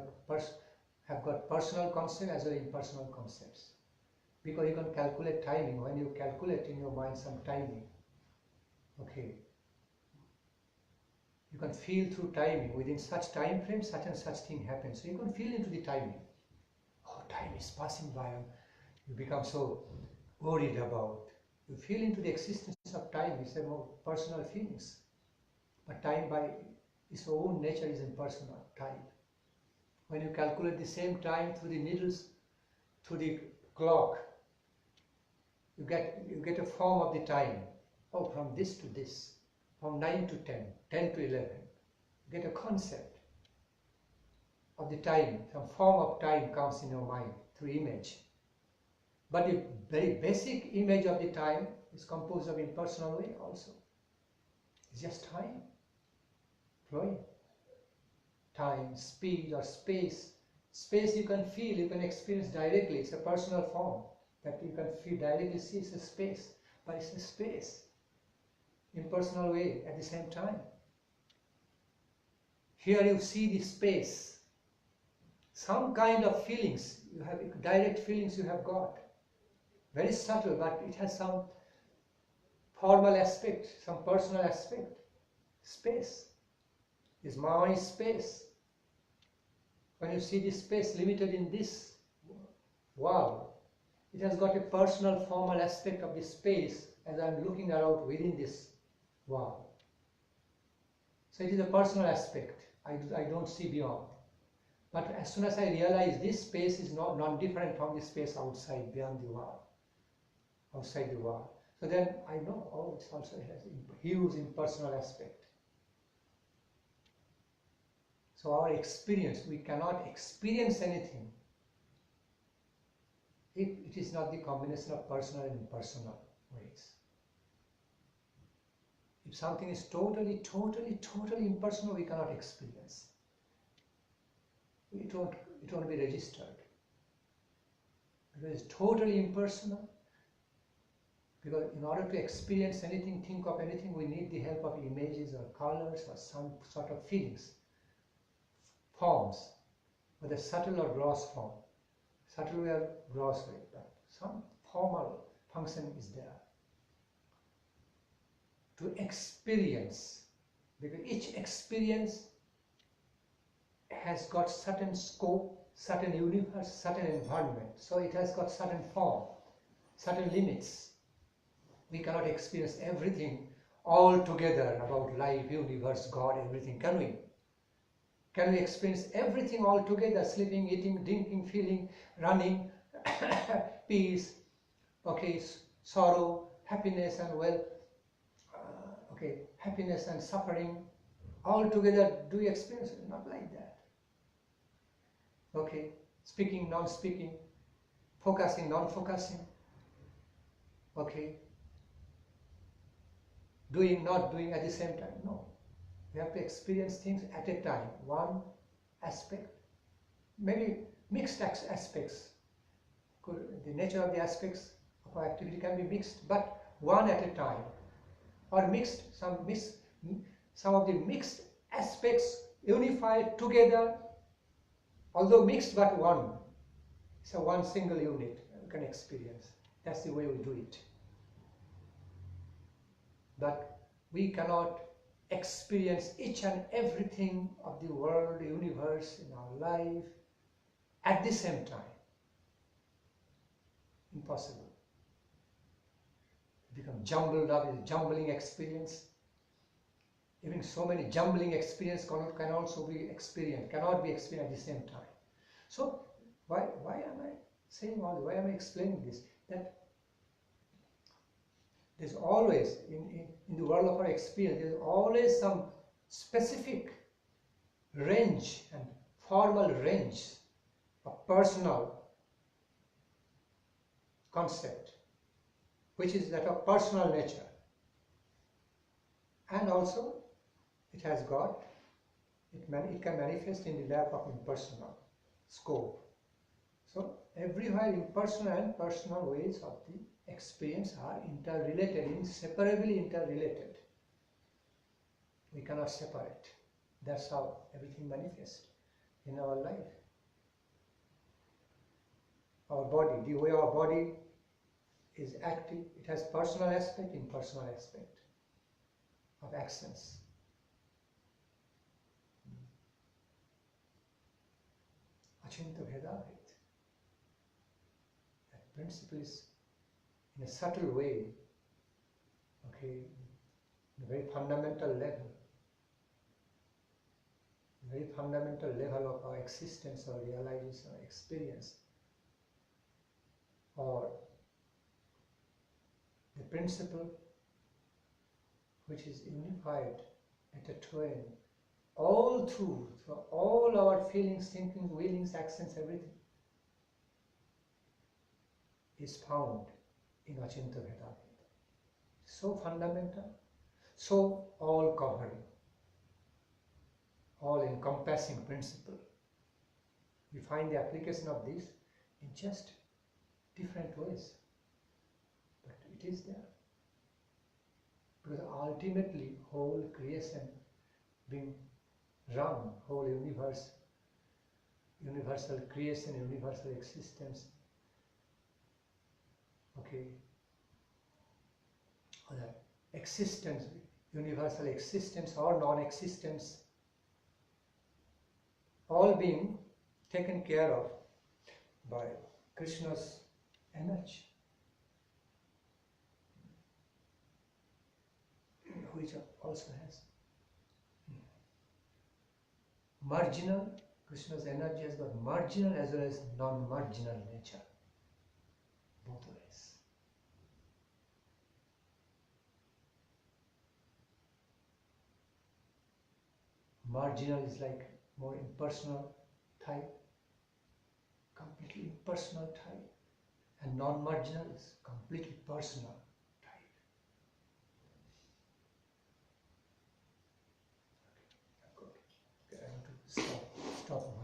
got personal concept as well as impersonal concepts. Because you can calculate timing. When you calculate in your mind some timing, okay, you can feel through timing. Within such time frame, such and such thing happens. So you can feel into the timing. Oh, time is passing by. You become so worried about. You feel into the existence of time. It's a more personal feelings. But time by its own nature is impersonal, time. When you calculate the same time through the needles, through the clock, you get a form of the time. Oh, from this to this, from 9 to 10, 10 to 11. You get a concept of the time. Some form of time comes in your mind through image. But the very basic image of the time is composed of impersonal way also. It's just time flowing. Time, speed or space. Space you can feel, you can experience directly. It's a personal form that you can feel directly, see it's a space. But it's a space. Impersonal way at the same time. Here you see the space. Some kind of feelings, you have direct feelings you have got. Very subtle, but it has some formal aspect, some personal aspect. Space is my space. When you see this space limited in this wall, it has got a personal formal aspect of the space as I am looking around within this wall. So it is a personal aspect. I don't see beyond. But as soon as I realize this space is not different from the space outside, beyond the wall, outside the wall. So then I know, oh, it also has a huge impersonal aspect. So our experience, we cannot experience anything if it is not the combination of personal and impersonal ways. If something is totally impersonal, we cannot experience. It won't be registered. Because it's totally impersonal. Because in order to experience anything, think of anything, we need the help of images or colors or some sort of feelings, forms, whether subtle or gross form. Subtle or gross way, but some formal function is there. to experience, because each experience has got certain scope, certain universe, certain environment. So it has got certain form, certain limits. We cannot experience everything all together about life, universe, God, everything, can we? Can we experience everything all together, sleeping, eating, drinking, feeling, running, peace, okay, sorrow, happiness and happiness and suffering, all together, do we experience it? Not like that. Okay, speaking, non-speaking, focusing, non-focusing, okay, doing, not doing at the same time. No, we have to experience things at a time, one aspect, maybe mixed aspects. The nature of the aspects of our activity can be mixed, but one at a time, or mixed, some of the mixed aspects unified together, although mixed but one. It's a one single unit you can experience. That's the way we do it. But we cannot experience each and everything of the world, the universe, in our life at the same time. Impossible. It becomes jumbled up, it's a jumbling experience. Even so many jumbling experiences can also be experienced, cannot be experienced at the same time. So why am I saying all this? Why am I explaining this? That there's always, in the world of our experience, there's always some specific range and formal range of personal concept, which is that of personal nature. And also, it has got, it can manifest in the lap of impersonal scope. So, everywhere impersonal and personal ways of the experience are interrelated, inseparably interrelated. We cannot separate. That's how everything manifests in our life. Our body, the way our body is active, it has personal aspect, impersonal aspect of actions. Achinta Bhedabhet. That principle is in a subtle way, okay, in a very fundamental level, of our existence or realization or experience, or the principle which is unified at a twain, all through all our feelings, thinkings, willings, actions, everything is found in Achinta Bhedabhet. So fundamental, so all-covering, all-encompassing principle. We find the application of this in just different ways, but it is there. Because ultimately, whole creation being run, whole universe, universal creation, universal existence, okay, or that existence, universal existence or non-existence, all being taken care of by Krishna's energy, which also has marginal, Krishna's energy has got marginal as well as non-marginal nature, both ways. Marginal is like more impersonal type, completely impersonal type, and non-marginal is completely personal type. Okay, I want to stop.